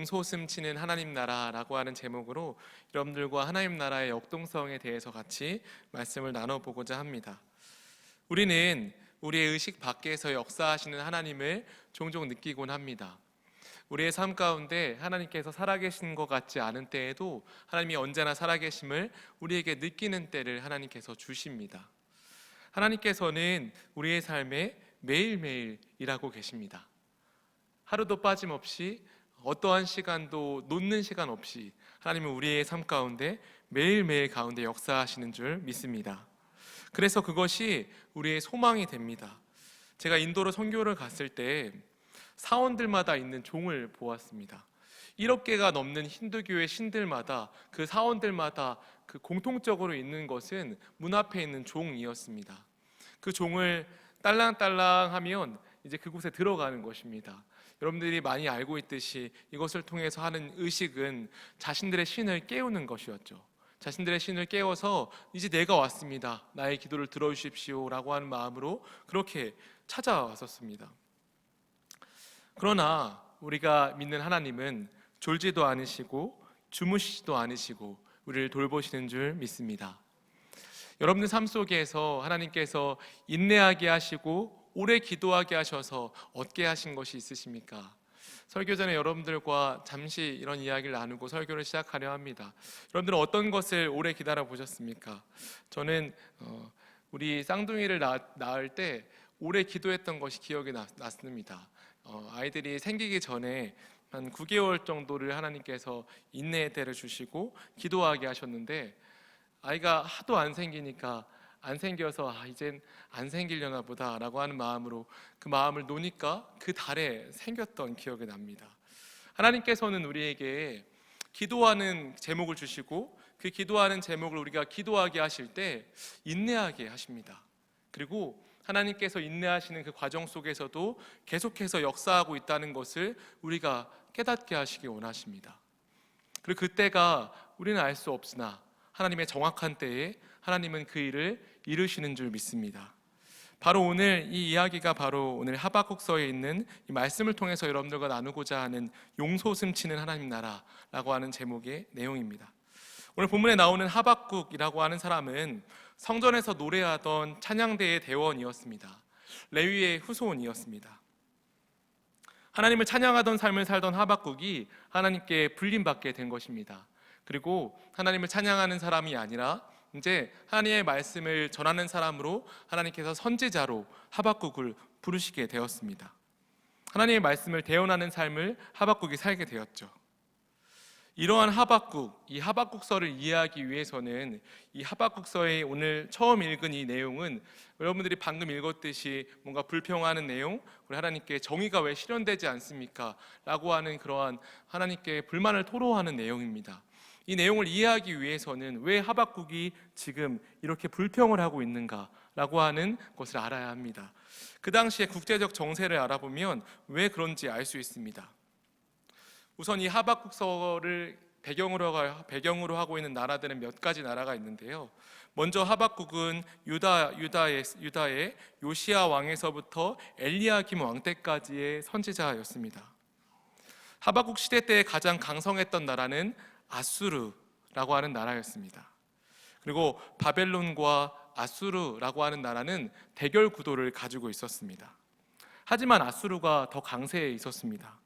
용솟음치는 하나님 나라라고 하는 제목으로 여러분들과 하나님 나라의 역동성에 대해서 같이 말씀을 나눠보고자 합니다. 우리는 우리의 의식 밖에서 역사하시는 하나님을 종종 느끼곤 합니다. 우리의 삶 가운데 하나님께서 살아계신 것 같지 않은 때에도 하나님이 언제나 살아계심을 우리에게 느끼는 때를 하나님께서 주십니다. 하나님께서는 우리의 삶에 매일매일 일하고 계십니다. 하루도 빠짐없이 어떠한 시간도 놓는 시간 없이 하나님은 우리의 삶 가운데 매일매일 가운데 역사하시는 줄 믿습니다. 그래서 그것이 우리의 소망이 됩니다. 제가 인도로 선교를 갔을 때 사원들마다 있는 종을 보았습니다. 1억 개가 넘는 힌두교의 신들마다 그 사원들마다 그 공통적으로 있는 것은 문 앞에 있는 종이었습니다. 그 종을 딸랑딸랑 하면 이제 그곳에 들어가는 것입니다. 여러분들이 많이 알고 있듯이 이것을 통해서 하는 의식은 자신들의 신을 깨우는 것이었죠. 자신들의 신을 깨워서 이제 내가 왔습니다, 나의 기도를 들어주십시오 라고 하는 마음으로 그렇게 찾아왔었습니다. 그러나 우리가 믿는 하나님은 졸지도 않으시고 주무시지도 않으시고 우리를 돌보시는 줄 믿습니다. 여러분들 삶 속에서 하나님께서 인내하게 하시고 오래 기도하게 하셔서 얻게 하신 것이 있으십니까? 설교 전에 여러분들과 잠시 이런 이야기를 나누고 설교를 시작하려 합니다. 여러분들은 어떤 것을 오래 기다려 보셨습니까? 저는 우리 쌍둥이를 낳을 때 오래 기도했던 것이 기억이 났습니다. 아이들이 생기기 전에 한 9개월 정도를 하나님께서 인내의 때를 주시고 기도하게 하셨는데 아이가 하도 안 생기니까 안 생겨서 이젠 안 생기려나 보다 라고 하는 마음으로 그 마음을 놓으니까 그 달에 생겼던 기억이 납니다. 하나님께서는 우리에게 기도하는 제목을 주시고 그 기도하는 제목을 우리가 기도하게 하실 때 인내하게 하십니다. 그리고 하나님께서 인내하시는 그 과정 속에서도 계속해서 역사하고 있다는 것을 우리가 깨닫게 하시기 원하십니다. 그리고 그때가 우리는 알 수 없으나 하나님의 정확한 때에 하나님은 그 일을 이루시는 줄 믿습니다. 바로 오늘 이 이야기가 바로 오늘 하박국서에 있는 이 말씀을 통해서 여러분들과 나누고자 하는 용솟음치는 하나님 나라라고 하는 제목의 내용입니다. 오늘 본문에 나오는 하박국이라고 하는 사람은 성전에서 노래하던 찬양대의 대원이었습니다. 레위의 후손이었습니다. 하나님을 찬양하던 삶을 살던 하박국이 하나님께 불림받게 된 것입니다. 그리고 하나님을 찬양하는 사람이 아니라 이제 하나님의 말씀을 전하는 사람으로 하나님께서 선지자로 하박국을 부르시게 되었습니다. 하나님의 말씀을 대언하는 삶을 하박국이 살게 되었죠. 이러한 하박국, 이 하박국서를 이해하기 위해서는 이 하박국서의 오늘 처음 읽은 이 내용은 여러분들이 방금 읽었듯이 뭔가 불평하는 내용, 우리 하나님께 정의가 왜 실현되지 않습니까? 라고 하는 그러한 하나님께 불만을 토로하는 내용입니다. 이 내용을 이해하기 위해서는 왜 하박국이 지금 이렇게 불평을 하고 있는가라고 하는 것을 알아야 합니다. 그 당시에 국제적 정세를 알아보면 왜 그런지 알 수 있습니다. 우선 이 하박국서를 배경으로 하고 있는 나라들은 몇 가지 나라가 있는데요. 먼저 하박국은 유다의 요시야 왕에서부터 엘리야김 왕 때까지의 선지자였습니다. 하박국 시대 때 가장 강성했던 나라는 아수르라고 하는 나라였습니다. 그리고 바벨론과 아수르라고 하는 나라는 대결 구도를 가지고 있었습니다. 하지만 아수르가 더 강세에 있었습니다.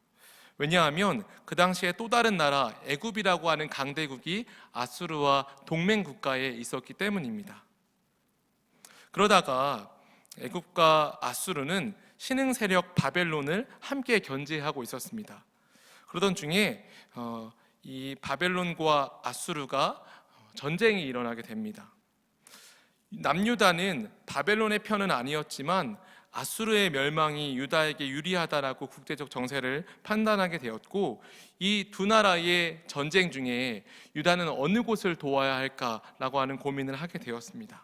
왜냐하면 그 당시에 또 다른 나라 애굽이라고 하는 강대국이 아수르와 동맹 국가에 있었기 때문입니다. 그러다가 애굽과 아수르는 신흥 세력 바벨론을 함께 견제하고 있었습니다. 그러던 중에 이 바벨론과 아수르가 전쟁이 일어나게 됩니다. 남유다는 바벨론의 편은 아니었지만 아수르의 멸망이 유다에게 유리하다라고 국제적 정세를 판단하게 되었고, 이 두 나라의 전쟁 중에 유다는 어느 곳을 도와야 할까라고 하는 고민을 하게 되었습니다.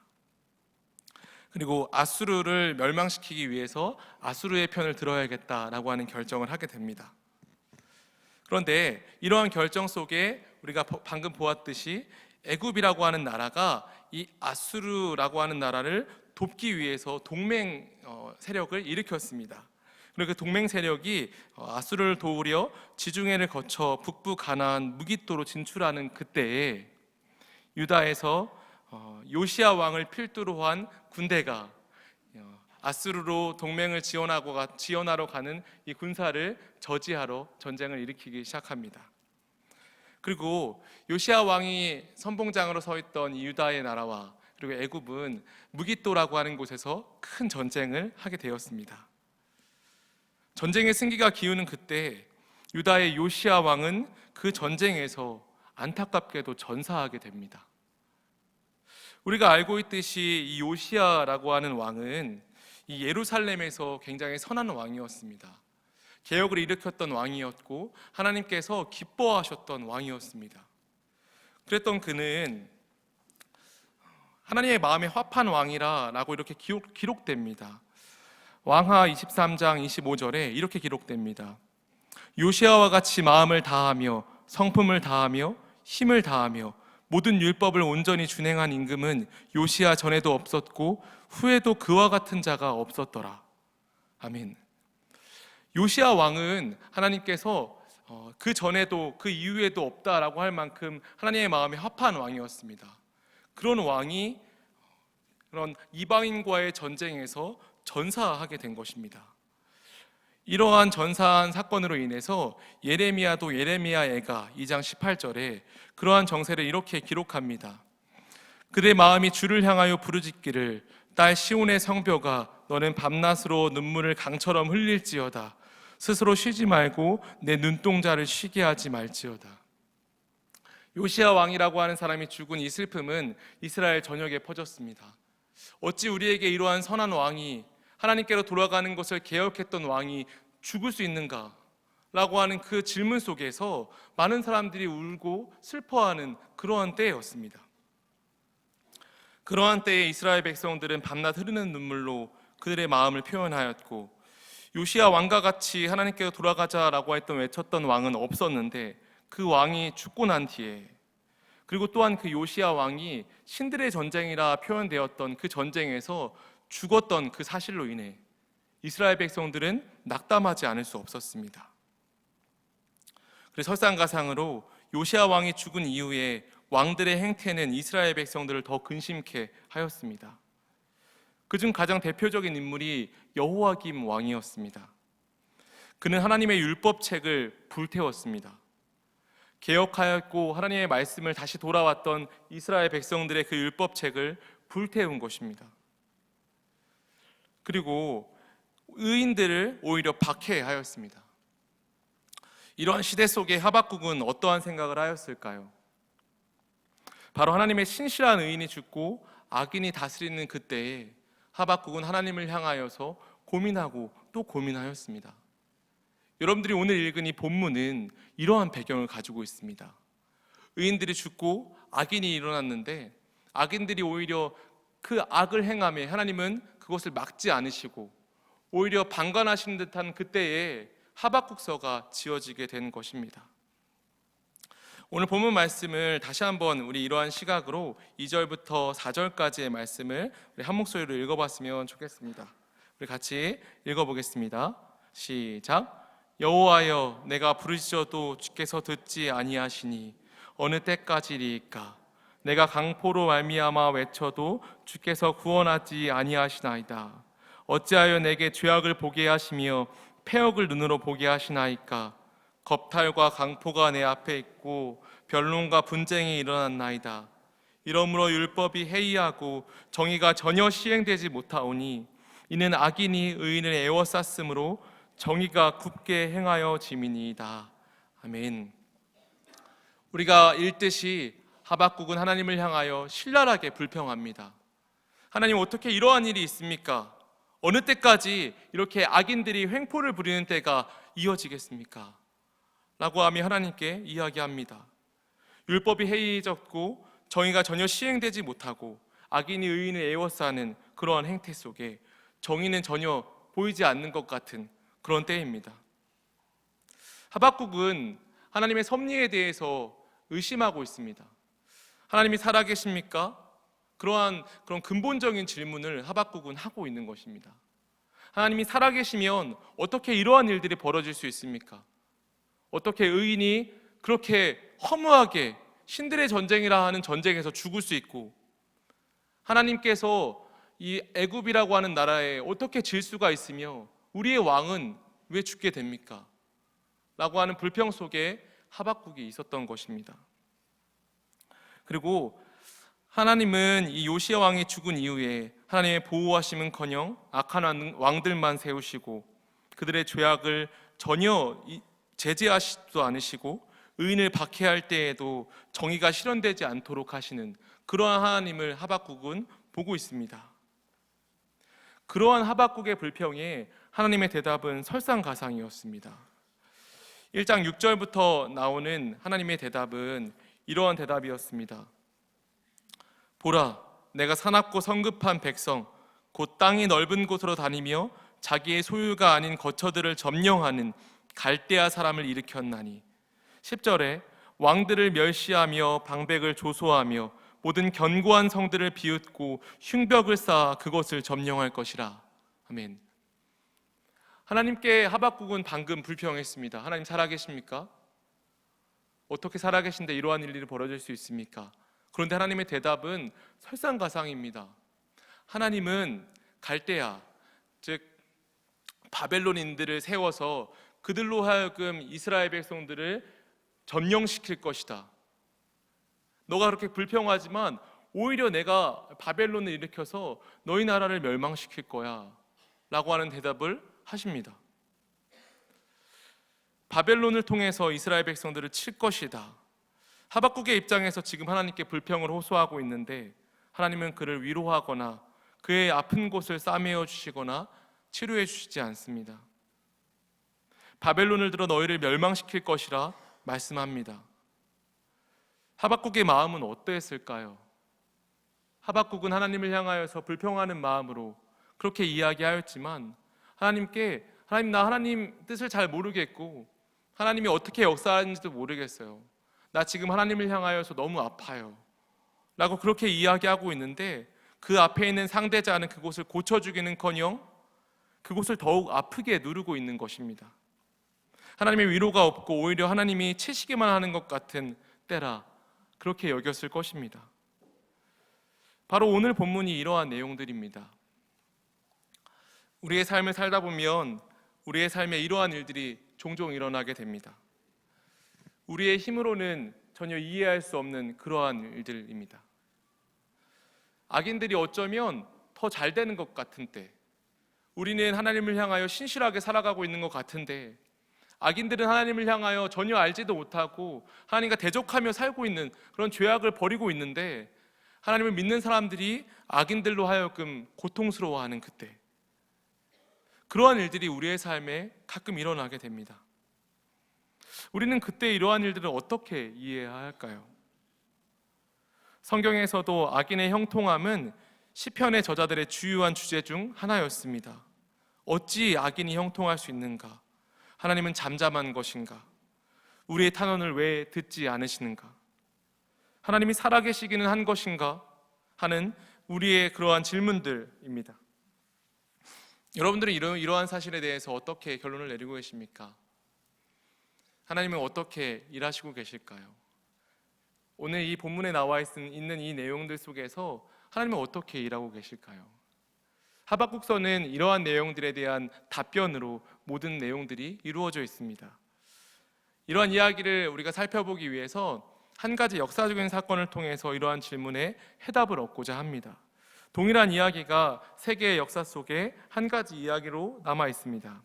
그리고 아수르를 멸망시키기 위해서 아수르의 편을 들어야겠다라고 하는 결정을 하게 됩니다. 그런데 이러한 결정 속에 우리가 방금 보았듯이 애굽이라고 하는 나라가 이 아수르라고 하는 나라를 돕기 위해서 동맹 세력을 일으켰습니다. 그리고 그 동맹 세력이 아수르를 도우려 지중해를 거쳐 북부 가나안 무깃도로 진출하는 그때에 유다에서 요시야 왕을 필두로 한 군대가 아수르로 동맹을 지원하러 가는 이 군사를 저지하러 전쟁을 일으키기 시작합니다. 그리고 요시야 왕이 선봉장으로 서 있던 이 유다의 나라와 그리고 애굽은 무깃도라고 하는 곳에서 큰 전쟁을 하게 되었습니다. 전쟁의 승기가 기우는 그때 유다의 요시야 왕은 그 전쟁에서 안타깝게도 전사하게 됩니다. 우리가 알고 있듯이 이 요시야라고 하는 왕은 이 예루살렘에서 굉장히 선한 왕이었습니다. 개혁을 일으켰던 왕이었고 하나님께서 기뻐하셨던 왕이었습니다. 그랬던 그는 하나님의 마음에 합한 왕이라고 이렇게 기록됩니다. 왕하 23장 25절에 이렇게 기록됩니다. 요시야와 같이 마음을 다하며 성품을 다하며 힘을 다하며 모든 율법을 온전히 준행한 임금은 요시야 전에도 없었고 후에도 그와 같은 자가 없었더라. 아멘. 요시야 왕은 하나님께서 그 전에도 그 이후에도 없다라고 할 만큼 하나님의 마음에 합한 왕이었습니다. 그런 왕이 그런 이방인과의 전쟁에서 전사하게 된 것입니다. 이러한 전사한 사건으로 인해서 예레미야도 예레미야애가 2장 18절에 그러한 정세를 이렇게 기록합니다. 그대 마음이 주를 향하여 부르짖기를 딸 시온의 성벽아 너는 밤낮으로 눈물을 강처럼 흘릴지어다. 스스로 쉬지 말고 내 눈동자를 쉬게 하지 말지어다. 요시야 왕이라고 하는 사람이 죽은 이 슬픔은 이스라엘 전역에 퍼졌습니다. 어찌 우리에게 이러한 선한 왕이 하나님께로 돌아가는 것을 개혁했던 왕이 죽을 수 있는가? 라고 하는 그 질문 속에서 많은 사람들이 울고 슬퍼하는 그러한 때였습니다. 그러한 때에 이스라엘 백성들은 밤낮 흐르는 눈물로 그들의 마음을 표현하였고 요시야 왕과 같이 하나님께로 돌아가자라고 외쳤던 왕은 없었는데 그 왕이 죽고 난 뒤에 그리고 또한 그 요시야 왕이 신들의 전쟁이라 표현되었던 그 전쟁에서 죽었던 그 사실로 인해 이스라엘 백성들은 낙담하지 않을 수 없었습니다. 그래서 설상가상으로 요시야 왕이 죽은 이후에 왕들의 행태는 이스라엘 백성들을 더 근심케 하였습니다. 그중 가장 대표적인 인물이 여호야김 왕이었습니다. 그는 하나님의 율법책을 불태웠습니다. 개혁하였고 하나님의 말씀을 다시 돌아왔던 이스라엘 백성들의 그 율법책을 불태운 것입니다. 그리고 의인들을 오히려 박해하였습니다. 이러한 시대 속에 하박국은 어떠한 생각을 하였을까요? 바로 하나님의 신실한 의인이 죽고 악인이 다스리는 그때에 하박국은 하나님을 향하여서 고민하고 또 고민하였습니다. 여러분들이 오늘 읽은 이 본문은 이러한 배경을 가지고 있습니다. 의인들이 죽고 악인이 일어났는데 악인들이 오히려 그 악을 행함에 하나님은 그것을 막지 않으시고 오히려 방관하시는 듯한 그때에 하박국서가 지어지게 된 것입니다. 오늘 본문 말씀을 다시 한번 우리 이러한 시각으로 2절부터 4절까지의 말씀을 우리 한 목소리로 읽어봤으면 좋겠습니다. 우리 같이 읽어보겠습니다. 시작. 여호와여 내가 부르짖어도 주께서 듣지 아니하시니 어느 때까지리이까? 내가 강포로 말미암아 외쳐도 주께서 구원하지 아니하시나이다. 어찌하여 내게 죄악을 보게 하시며 패역을 눈으로 보게 하시나이까? 겁탈과 강포가 내 앞에 있고 변론과 분쟁이 일어났나이다. 이러므로 율법이 해이하고 정의가 전혀 시행되지 못하오니 이는 악인이 의인을 애워쌌으므로 정의가 굽게 행하여 짐이니이다. 아멘. 우리가 읽듯이 하박국은 하나님을 향하여 신랄하게 불평합니다. 하나님 어떻게 이러한 일이 있습니까? 어느 때까지 이렇게 악인들이 횡포를 부리는 때가 이어지겠습니까? 라고 하며 하나님께 이야기합니다. 율법이 해이해졌고 정의가 전혀 시행되지 못하고 악인이 의인을 애워싸는 그러한 행태 속에 정의는 전혀 보이지 않는 것 같은 그런 때입니다. 하박국은 하나님의 섭리에 대해서 의심하고 있습니다. 하나님이 살아계십니까? 그런 근본적인 질문을 하박국은 하고 있는 것입니다. 하나님이 살아계시면 어떻게 이러한 일들이 벌어질 수 있습니까? 어떻게 의인이 그렇게 허무하게 신들의 전쟁이라 하는 전쟁에서 죽을 수 있고, 하나님께서 이 애굽이라고 하는 나라에 어떻게 질 수가 있으며 우리의 왕은 왜 죽게 됩니까? 라고 하는 불평 속에 하박국이 있었던 것입니다. 그리고 하나님은 이 요시야 왕이 죽은 이후에 하나님의 보호하심은커녕 악한 왕들만 세우시고 그들의 죄악을 전혀 제재하시지도 않으시고 의인을 박해할 때에도 정의가 실현되지 않도록 하시는 그러한 하나님을 하박국은 보고 있습니다. 그러한 하박국의 불평에 하나님의 대답은 설상가상이었습니다. 1장 6절부터 나오는 하나님의 대답은 이러한 대답이었습니다. 보라, 내가 사납고 성급한 백성, 곧 땅이 넓은 곳으로 다니며 자기의 소유가 아닌 거처들을 점령하는 갈대아 사람을 일으켰나니. 10절에 왕들을 멸시하며 방백을 조소하며 모든 견고한 성들을 비웃고 흉벽을 쌓아 그것을 점령할 것이라. 아멘. 하나님께 하박국은 방금 불평했습니다. 하나님 살아계십니까? 어떻게 살아계신데 이러한 일이 벌어질 수 있습니까? 그런데 하나님의 대답은 설상가상입니다. 하나님은 갈대아, 즉 바벨론인들을 세워서 그들로 하여금 이스라엘 백성들을 점령시킬 것이다. 너가 그렇게 불평하지만 오히려 내가 바벨론을 일으켜서 너희 나라를 멸망시킬 거야 라고 하는 대답을 하십니다. 바벨론을 통해서 이스라엘 백성들을 칠 것이다. 하박국의 입장에서 지금 하나님께 불평을 호소하고 있는데 하나님은 그를 위로하거나 그의 아픈 곳을 싸매어 주시거나 치료해 주시지 않습니다. 바벨론을 들어 너희를 멸망시킬 것이라 말씀합니다. 하박국의 마음은 어떠했을까요? 하박국은 하나님을 향하여서 불평하는 마음으로 그렇게 이야기하였지만 하나님께 하나님, 나 하나님 뜻을 잘 모르겠고 하나님이 어떻게 역사하는지도 모르겠어요. 나 지금 하나님을 향하여서 너무 아파요 라고 그렇게 이야기하고 있는데 그 앞에 있는 상대자는 그곳을 고쳐주기는커녕 그곳을 더욱 아프게 누르고 있는 것입니다. 하나님의 위로가 없고 오히려 하나님이 치시기만 하는 것 같은 때라 그렇게 여겼을 것입니다. 바로 오늘 본문이 이러한 내용들입니다. 우리의 삶을 살다 보면 우리의 삶에 이러한 일들이 종종 일어나게 됩니다. 우리의 힘으로는 전혀 이해할 수 없는 그러한 일들입니다. 악인들이 어쩌면 더 잘 되는 것 같은 때, 우리는 하나님을 향하여 신실하게 살아가고 있는 것 같은데 악인들은 하나님을 향하여 전혀 알지도 못하고 하나님과 대적하며 살고 있는 그런 죄악을 벌이고 있는데 하나님을 믿는 사람들이 악인들로 하여금 고통스러워하는 그때, 그러한 일들이 우리의 삶에 가끔 일어나게 됩니다. 우리는 그때 이러한 일들을 어떻게 이해해야 할까요? 성경에서도 악인의 형통함은 시편의 저자들의 주요한 주제 중 하나였습니다. 어찌 악인이 형통할 수 있는가? 하나님은 잠잠한 것인가? 우리의 탄원을 왜 듣지 않으시는가? 하나님이 살아계시기는 한 것인가? 하는 우리의 그러한 질문들입니다. 여러분들은 이러한 사실에 대해서 어떻게 결론을 내리고 계십니까? 하나님은 어떻게 일하시고 계실까요? 오늘 이 본문에 나와 있는 이 내용들 속에서 하나님은 어떻게 일하고 계실까요? 하박국서는 이러한 내용들에 대한 답변으로 모든 내용들이 이루어져 있습니다. 이러한 이야기를 우리가 살펴보기 위해서 한 가지 역사적인 사건을 통해서 이러한 질문에 해답을 얻고자 합니다. 동일한 이야기가 세계의 역사 속에 한 가지 이야기로 남아 있습니다.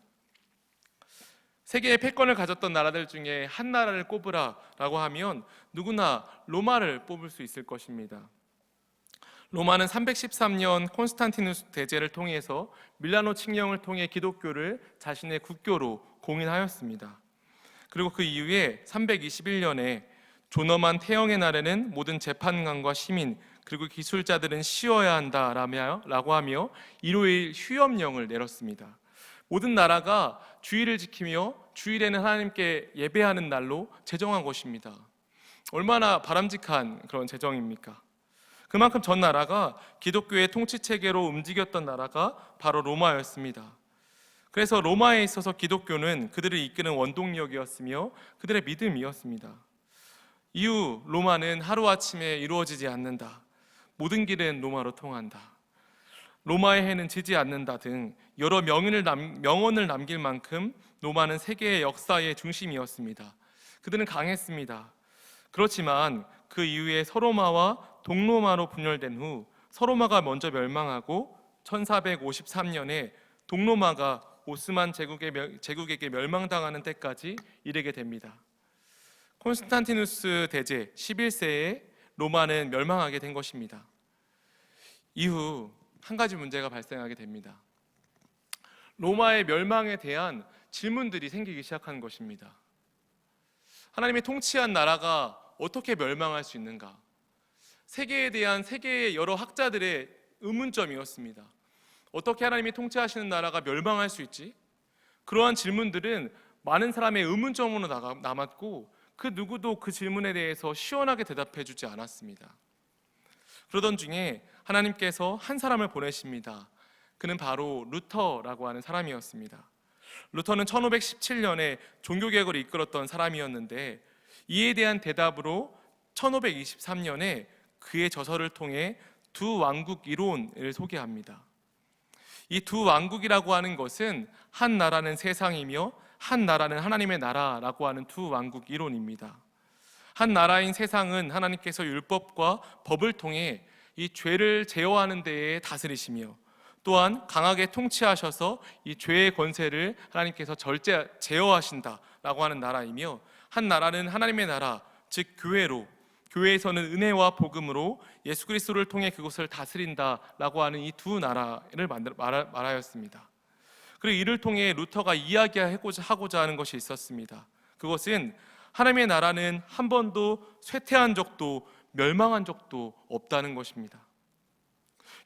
세계의 패권을 가졌던 나라들 중에 한 나라를 꼽으라라고 하면 누구나 로마를 뽑을 수 있을 것입니다. 로마는 313년 콘스탄티누스 대제를 통해서 밀라노 칙령을 통해 기독교를 자신의 국교로 공인하였습니다. 그리고 그 이후에 321년에 존엄한 태영의 날에는 모든 재판관과 시민 그리고 기술자들은 쉬어야 한다라고 하며 일요일 휴업령을 내렸습니다. 모든 나라가 주일을 지키며 주일에는 하나님께 예배하는 날로 제정한 것입니다. 얼마나 바람직한 그런 제정입니까? 그만큼 전 나라가 기독교의 통치 체계로 움직였던 나라가 바로 로마였습니다. 그래서 로마에 있어서 기독교는 그들을 이끄는 원동력이었으며 그들의 믿음이었습니다. 이후 로마는 하루아침에 이루어지지 않는다, 모든 길은 로마로 통한다, 로마의 해는 지지 않는다 등 여러 명언을 남길 만큼 로마는 세계의 역사의 중심이었습니다. 그들은 강했습니다. 그렇지만 그 이후에 서로마와 동로마로 분열된 후 서로마가 먼저 멸망하고 1453년에 동로마가 오스만 제국에게 멸망당하는 때까지 이르게 됩니다. 콘스탄티누스 대제 11세에 로마는 멸망하게 된 것입니다. 이후 한 가지 문제가 발생하게 됩니다. 로마의 멸망에 대한 질문들이 생기기 시작한 것입니다. 하나님이 통치한 나라가 어떻게 멸망할 수 있는가? 세계에 대한 세계의 여러 학자들의 의문점이었습니다. 어떻게 하나님이 통치하시는 나라가 멸망할 수 있지? 그러한 질문들은 많은 사람의 의문점으로 남았고 그 누구도 그 질문에 대해서 시원하게 대답해 주지 않았습니다. 그러던 중에 하나님께서 한 사람을 보내십니다. 그는 바로 루터라고 하는 사람이었습니다. 루터는 1517년에 종교개혁을 이끌었던 사람이었는데 이에 대한 대답으로 1523년에 그의 저서를 통해 두 왕국 이론을 소개합니다. 이 두 왕국이라고 하는 것은 한 나라는 세상이며 한 나라는 하나님의 나라라고 하는 두 왕국 이론입니다. 한 나라인 세상은 하나님께서 율법과 법을 통해 이 죄를 제어하는 데에 다스리시며 또한 강하게 통치하셔서 이 죄의 권세를 하나님께서 제어하신다라고 하는 나라이며, 한 나라는 하나님의 나라, 즉 교회로, 교회에서는 은혜와 복음으로 예수 그리스도를 통해 그것을 다스린다라고 하는 이 두 나라를 말하였습니다. 그리고 이를 통해 루터가 이야기하고자 하는 것이 있었습니다. 그것은 하나님의 나라는 한 번도 쇠퇴한 적도 멸망한 적도 없다는 것입니다.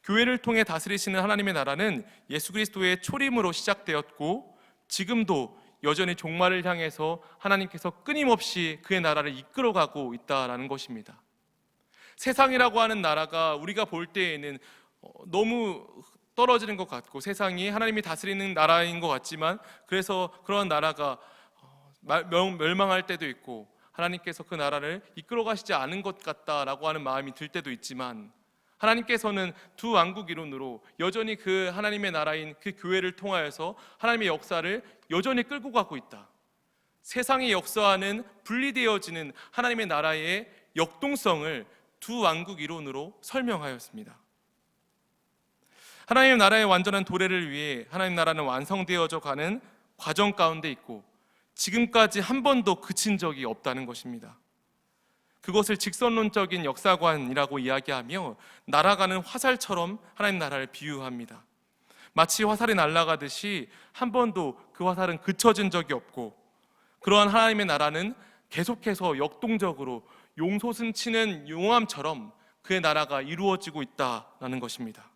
교회를 통해 다스리시는 하나님의 나라는 예수 그리스도의 초림으로 시작되었고 지금도 여전히 종말을 향해서 하나님께서 끊임없이 그의 나라를 이끌어가고 있다는 것입니다. 세상이라고 하는 나라가 우리가 볼 때에는 너무 떨어지는 것 같고 세상이 하나님이 다스리는 나라인 것 같지만, 그래서 그런 나라가 멸망할 때도 있고 하나님께서 그 나라를 이끌어 가시지 않은 것 같다라고 하는 마음이 들 때도 있지만, 하나님께서는 두 왕국 이론으로 여전히 그 하나님의 나라인 그 교회를 통하여서 하나님의 역사를 여전히 끌고 가고 있다. 세상의 역사와는 분리되어지는 하나님의 나라의 역동성을 두 왕국 이론으로 설명하였습니다. 하나님의 나라의 완전한 도래를 위해 하나님 나라는 완성되어져 가는 과정 가운데 있고 지금까지 한 번도 그친 적이 없다는 것입니다. 그것을 직선론적인 역사관이라고 이야기하며 날아가는 화살처럼 하나님 나라를 비유합니다. 마치 화살이 날아가듯이 한 번도 그 화살은 그쳐진 적이 없고, 그러한 하나님의 나라는 계속해서 역동적으로 용솟음치는 용암처럼 그의 나라가 이루어지고 있다는 것입니다.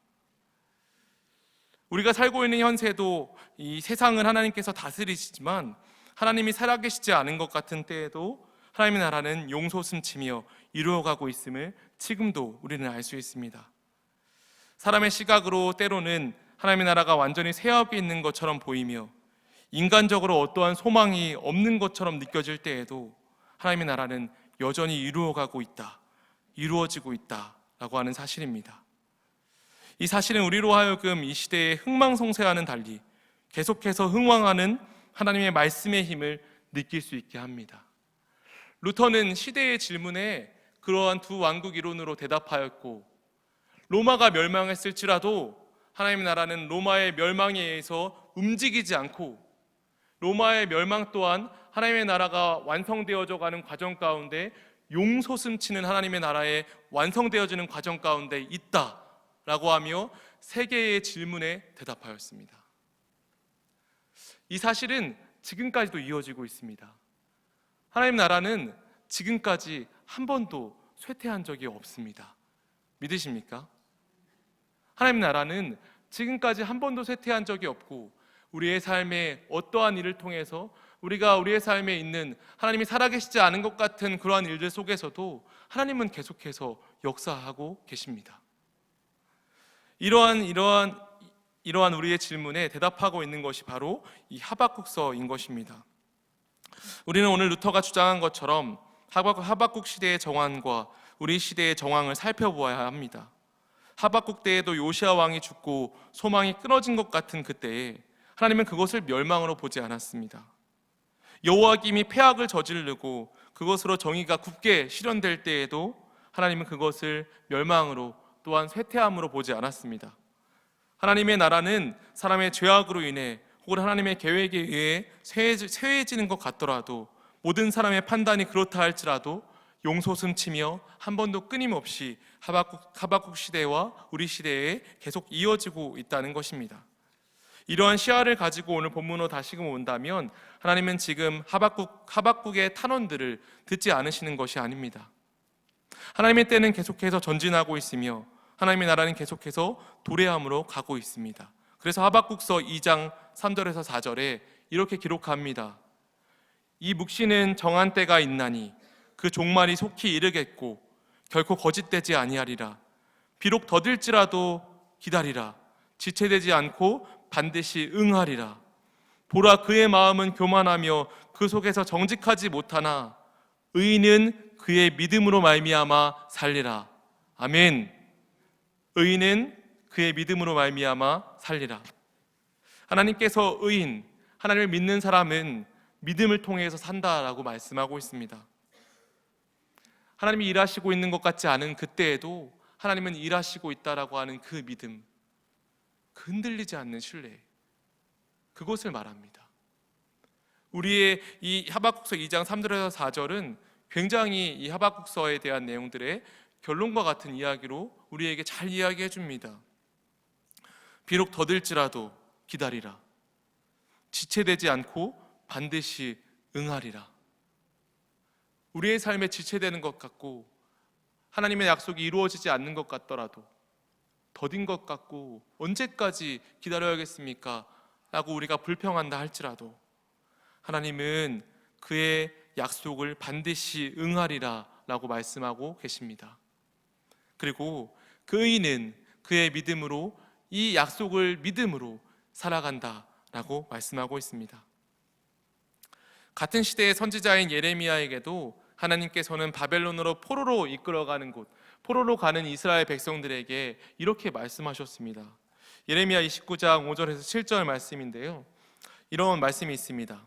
우리가 살고 있는 현세도 이 세상을 하나님께서 다스리시지만 하나님이 살아계시지 않은 것 같은 때에도 하나님의 나라는 용솟음치며 이루어가고 있음을 지금도 우리는 알 수 있습니다. 사람의 시각으로 때로는 하나님의 나라가 완전히 쇠하게 있는 것처럼 보이며 인간적으로 어떠한 소망이 없는 것처럼 느껴질 때에도 하나님의 나라는 여전히 이루어가고 있다, 이루어지고 있다라고 하는 사실입니다. 이 사실은 우리로 하여금 이 시대에 흥망성쇠와는 달리 계속해서 흥왕하는 하나님의 말씀의 힘을 느낄 수 있게 합니다. 루터는 시대의 질문에 그러한 두 왕국 이론으로 대답하였고, 로마가 멸망했을지라도 하나님의 나라는 로마의 멸망에 의해서 움직이지 않고 로마의 멸망 또한 하나님의 나라가 완성되어져 가는 과정 가운데 용솟음치는 하나님의 나라에 완성되어지는 과정 가운데 있다라고 하며 세 개의 질문에 대답하였습니다. 이 사실은 지금까지도 이어지고 있습니다. 하나님 나라는 지금까지 한 번도 쇠퇴한 적이 없습니다. 믿으십니까? 하나님 나라는 지금까지 한 번도 쇠퇴한 적이 없고 우리의 삶에 어떠한 일을 통해서 우리가 우리의 삶에 있는 하나님이 살아계시지 않은 것 같은 그러한 일들 속에서도 하나님은 계속해서 역사하고 계십니다. 이러한 이러한 우리의 질문에 대답하고 있는 것이 바로 이 하박국서인 것입니다. 우리는 오늘 루터가 주장한 것처럼 하박국 시대의 정황과 우리 시대의 정황을 살펴보아야 합니다. 하박국 때에도 요시야 왕이 죽고 소망이 끊어진 것 같은 그때에 하나님은 그것을 멸망으로 보지 않았습니다. 여호와김이 패악을 저지르고 그것으로 정의가 굳게 실현될 때에도 하나님은 그것을 멸망으로 또한 쇠퇴함으로 보지 않았습니다. 하나님의 나라는 사람의 죄악으로 인해 혹은 하나님의 계획에 의해 쇠해지는 것 같더라도, 모든 사람의 판단이 그렇다 할지라도 용솟음치며 한 번도 끊임없이 하박국 시대와 우리 시대에 계속 이어지고 있다는 것입니다. 이러한 시야를 가지고 오늘 본문으로 다시금 온다면 하나님은 지금 하박국의 탄원들을 듣지 않으시는 것이 아닙니다. 하나님의 때는 계속해서 전진하고 있으며 하나님의 나라는 계속해서 도래함으로 가고 있습니다. 그래서 하박국서 2장 3절에서 4절에 이렇게 기록합니다. 이 묵시는 정한 때가 있나니 그 종말이 속히 이르겠고 결코 거짓되지 아니하리라. 비록 더딜지라도 기다리라. 지체되지 않고 반드시 응하리라. 보라, 그의 마음은 교만하며 그 속에서 정직하지 못하나 의인은 그의 믿음으로 말미암아 살리라. 아멘. 의인은 그의 믿음으로 말미암아 살리라. 하나님께서 의인, 하나님을 믿는 사람은 믿음을 통해서 산다라고 말씀하고 있습니다. 하나님이 일하시고 있는 것 같지 않은 그때에도 하나님은 일하시고 있다라고 하는 그 믿음, 그 흔들리지 않는 신뢰, 그것을 말합니다. 우리의 이 하박국서 2장 3절에서 4절은 굉장히 이 하박국서에 대한 내용들의 결론과 같은 이야기로 우리에게 잘 이야기해 줍니다. 비록 더딜지라도 기다리라. 지체되지 않고 반드시 응하리라. 우리의 삶에 지체되는 것 같고 하나님의 약속이 이루어지지 않는 것 같더라도, 더딘 것 같고 언제까지 기다려야겠습니까? 라고 우리가 불평한다 할지라도 하나님은 그의 약속을 반드시 응하리라 라고 말씀하고 계십니다. 그리고 그 의인은 그의 믿음으로 이 약속을 믿음으로 살아간다 라고 말씀하고 있습니다. 같은 시대의 선지자인 예레미야에게도 하나님께서는 바벨론으로 포로로 이끌어가는 곳, 포로로 가는 이스라엘 백성들에게 이렇게 말씀하셨습니다. 예레미야 29장 5절에서 7절 말씀인데요, 이런 말씀이 있습니다.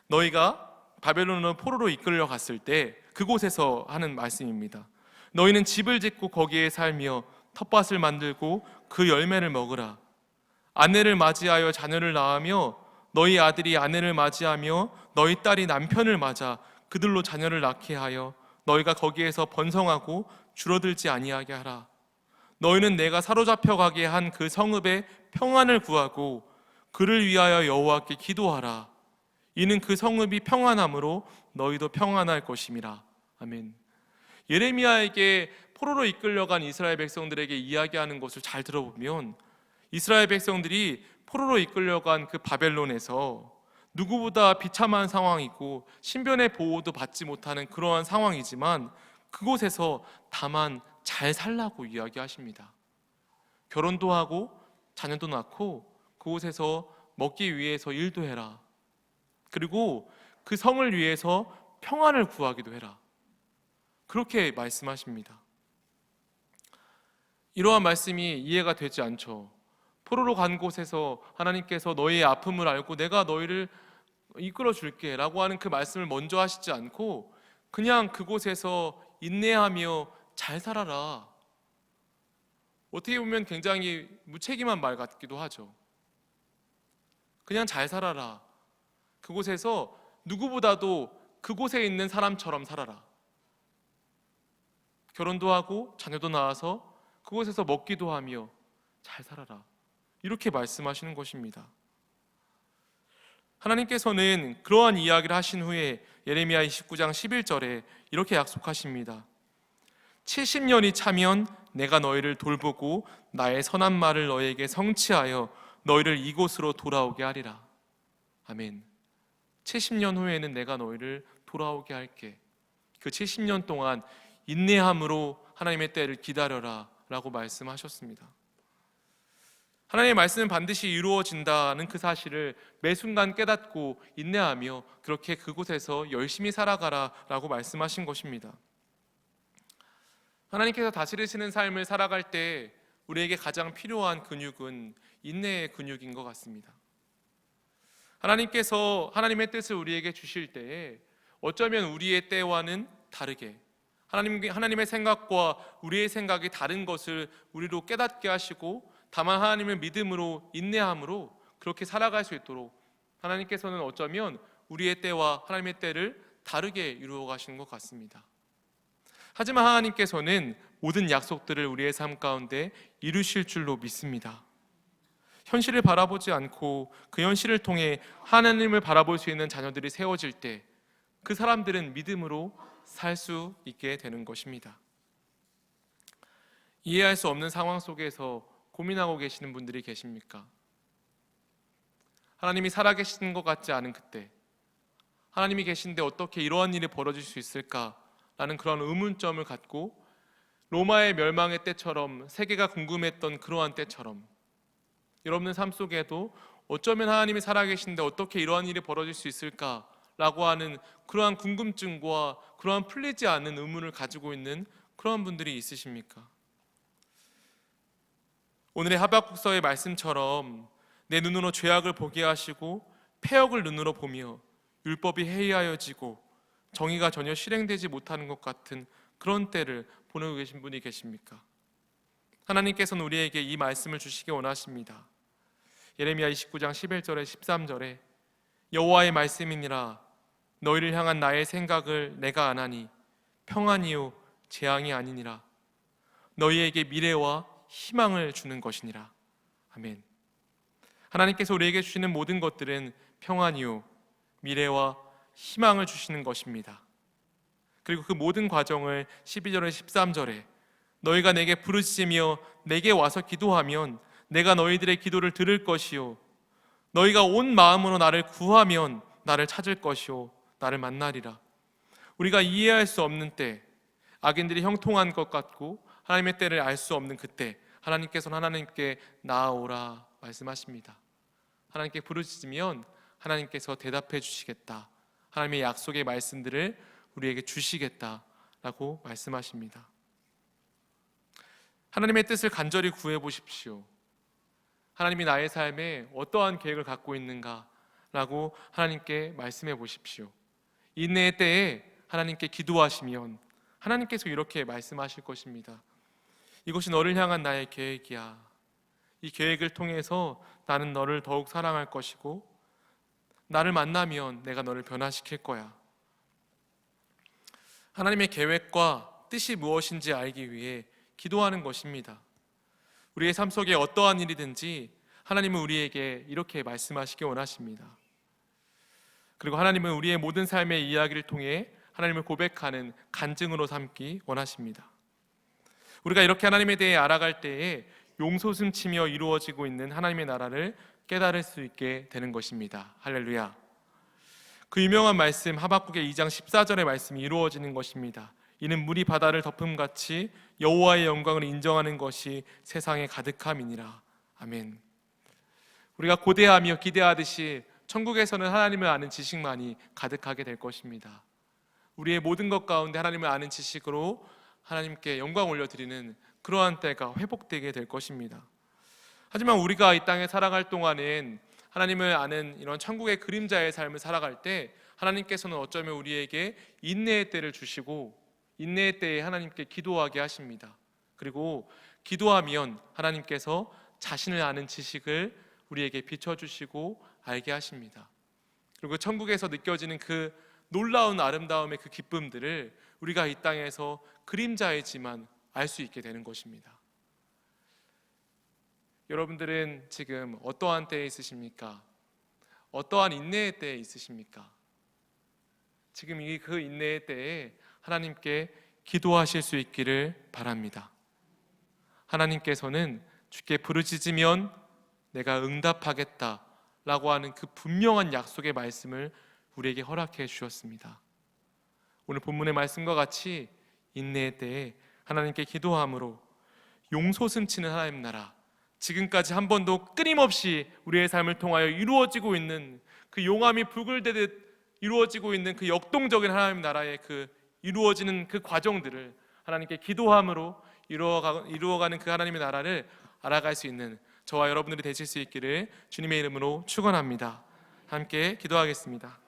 너희가 바벨론으로 포로로 이끌려 갔을 때 그곳에서 하는 말씀입니다. 너희는 집을 짓고 거기에 살며 텃밭을 만들고 그 열매를 먹으라. 아내를 맞이하여 자녀를 낳으며 너희 아들이 아내를 맞이하며 너희 딸이 남편을 맞아 그들로 자녀를 낳게 하여 너희가 거기에서 번성하고 줄어들지 아니하게 하라. 너희는 내가 사로잡혀 가게 한 그 성읍에 평안을 구하고 그를 위하여 여호와께 기도하라. 이는 그 성읍이 평안함으로 너희도 평안할 것임이라. 아멘. 예레미야에게 포로로 이끌려간 이스라엘 백성들에게 이야기하는 것을 잘 들어보면 이스라엘 백성들이 포로로 이끌려간 그 바벨론에서 누구보다 비참한 상황이고 신변의 보호도 받지 못하는 그러한 상황이지만 그곳에서 다만 잘 살라고 이야기하십니다. 결혼도 하고 자녀도 낳고 그곳에서 먹기 위해서 일도 해라. 그리고 그 성을 위해서 평안을 구하기도 해라. 그렇게 말씀하십니다. 이러한 말씀이 이해가 되지 않죠. 포로로 간 곳에서 하나님께서 너희의 아픔을 알고 내가 너희를 이끌어 줄게 라고 하는 그 말씀을 먼저 하시지 않고 그냥 그곳에서 인내하며 잘 살아라. 어떻게 보면 굉장히 무책임한 말 같기도 하죠. 그냥 잘 살아라. 그곳에서 누구보다도 그곳에 있는 사람처럼 살아라. 결혼도 하고 자녀도 낳아서 그곳에서 먹기도 하며 잘 살아라. 이렇게 말씀하시는 것입니다. 하나님께서는 그러한 이야기를 하신 후에 예레미야 29장 11절에 이렇게 약속하십니다. 70년이 차면 내가 너희를 돌보고 나의 선한 말을 너희에게 성취하여 너희를 이곳으로 돌아오게 하리라. 아멘. 70년 후에는 내가 너희를 돌아오게 할게. 그 70년 동안 인내함으로 하나님의 때를 기다려라 라고 말씀하셨습니다. 하나님의 말씀은 반드시 이루어진다는 그 사실을 매 순간 깨닫고 인내하며 그렇게 그곳에서 열심히 살아가라라고 말씀하신 것입니다. 하나님께서 다스리시는 삶을 살아갈 때 우리에게 가장 필요한 근육은 인내의 근육인 것 같습니다. 하나님께서 하나님의 뜻을 우리에게 주실 때에 어쩌면 우리의 때와는 다르게 하나님의 생각과 우리의 생각이 다른 것을 우리로 깨닫게 하시고 다만 하나님을 믿음으로 인내함으로 그렇게 살아갈 수 있도록 하나님께서는 어쩌면 우리의 때와 하나님의 때를 다르게 이루어 가시는 것 같습니다. 하지만 하나님께서는 모든 약속들을 우리의 삶 가운데 이루실 줄로 믿습니다. 현실을 바라보지 않고 그 현실을 통해 하나님을 바라볼 수 있는 자녀들이 세워질 때 그 사람들은 믿음으로 살 수 있게 되는 것입니다. 이해할 수 없는 상황 속에서 고민하고 계시는 분들이 계십니까? 하나님이 살아계시는 것 같지 않은 그때, 하나님이 계신데 어떻게 이러한 일이 벌어질 수 있을까라는 그런 의문점을 갖고 로마의 멸망의 때처럼 세계가 궁금했던 그러한 때처럼 여러분의 삶 속에도 어쩌면 하나님이 살아계신데 어떻게 이러한 일이 벌어질 수 있을까라고 하는 그러한 궁금증과 그러한 풀리지 않는 의문을 가지고 있는 그러한 분들이 있으십니까? 오늘의 하박국서의 말씀처럼 내 눈으로 죄악을 보게 하시고 패역을 눈으로 보며 율법이 해이하여지고 정의가 전혀 실행되지 못하는 것 같은 그런 때를 보내고 계신 분이 계십니까? 하나님께서는 우리에게 이 말씀을 주시기 원하십니다. 예레미야 29장 11절에 13절에 여호와의 말씀이니라 너희를 향한 나의 생각을 내가 아나니 평안이요 재앙이 아니니라 너희에게 미래와 희망을 주는 것이니라. 아멘. 하나님께서 우리에게 주시는 모든 것들은 평안이요 미래와 희망을 주시는 것입니다. 그리고 그 모든 과정을 12절에 13절에 너희가 내게 부르짖으며 내게 와서 기도하면 내가 너희들의 기도를 들을 것이요 너희가 온 마음으로 나를 구하면 나를 찾을 것이요 나를 만나리라. 우리가 이해할 수 없는 때, 악인들이 형통한 것 같고 하나님의 때를 알 수 없는 그때 하나님께서는 하나님께 나아오라 말씀하십니다. 하나님께 부르짖으면 하나님께서 대답해 주시겠다. 하나님의 약속의 말씀들을 우리에게 주시겠다라고 말씀하십니다. 하나님의 뜻을 간절히 구해 보십시오. 하나님이 나의 삶에 어떠한 계획을 갖고 있는가라고 하나님께 말씀해 보십시오. 인내의 때에 하나님께 기도하시면 하나님께서 이렇게 말씀하실 것입니다. 이것이 너를 향한 나의 계획이야. 이 계획을 통해서 나는 너를 더욱 사랑할 것이고 나를 만나면 내가 너를 변화시킬 거야. 하나님의 계획과 뜻이 무엇인지 알기 위해 기도하는 것입니다. 우리의 삶 속에 어떠한 일이든지 하나님은 우리에게 이렇게 말씀하시기 원하십니다. 그리고 하나님은 우리의 모든 삶의 이야기를 통해 하나님을 고백하는 간증으로 삼기 원하십니다. 우리가 이렇게 하나님에 대해 알아갈 때에 용솟음치며 이루어지고 있는 하나님의 나라를 깨달을 수 있게 되는 것입니다. 할렐루야. 그 유명한 말씀 하박국의 2장 14절의 말씀이 이루어지는 것입니다. 이는 물이 바다를 덮음같이 여호와의 영광을 인정하는 것이 세상에 가득함이니라. 아멘. 우리가 고대하며 기대하듯이 천국에서는 하나님을 아는 지식만이 가득하게 될 것입니다. 우리의 모든 것 가운데 하나님을 아는 지식으로 하나님께 영광 올려드리는 그러한 때가 회복되게 될 것입니다. 하지만 우리가 이 땅에 살아갈 동안엔 하나님을 아는 이런 천국의 그림자의 삶을 살아갈 때 하나님께서는 어쩌면 우리에게 인내의 때를 주시고 인내의 때에 하나님께 기도하게 하십니다. 그리고 기도하면 하나님께서 자신을 아는 지식을 우리에게 비춰주시고 알게 하십니다. 그리고 천국에서 느껴지는 그 놀라운 아름다움의 그 기쁨들을 우리가 이 땅에서 그림자이지만 알 수 있게 되는 것입니다. 여러분들은 지금 어떠한 때에 있으십니까? 어떠한 인내의 때에 있으십니까? 지금 그 인내의 때에 하나님께 기도하실 수 있기를 바랍니다. 하나님께서는 주께 부르짖으면 내가 응답하겠다라고 하는 그 분명한 약속의 말씀을 우리에게 허락해 주셨습니다. 오늘 본문의 말씀과 같이 인내의 때에 하나님께 기도함으로 용솟음치는 하나님 나라, 지금까지 한 번도 끊임없이 우리의 삶을 통하여 이루어지고 있는 그 용암이 불을 대듯 이루어지고 있는 그 역동적인 하나님 나라의 그 이루어지는 그 과정들을 하나님께 기도함으로 이루어가는 그 하나님의 나라를 알아갈 수 있는 저와 여러분들이 되실 수 있기를 주님의 이름으로 축원합니다. 함께 기도하겠습니다.